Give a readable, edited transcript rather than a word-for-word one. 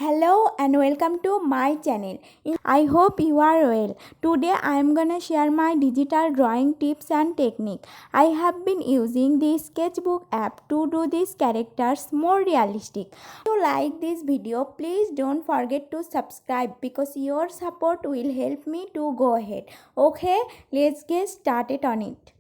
Hello and welcome to my channel. I hope you are well. Today I am gonna share my digital drawing tips and technique. I have been using the sketchbook app to do these characters more realistic. If you like this video, please don't forget to subscribe because your support will help me to go ahead. Okay, let's get started on it.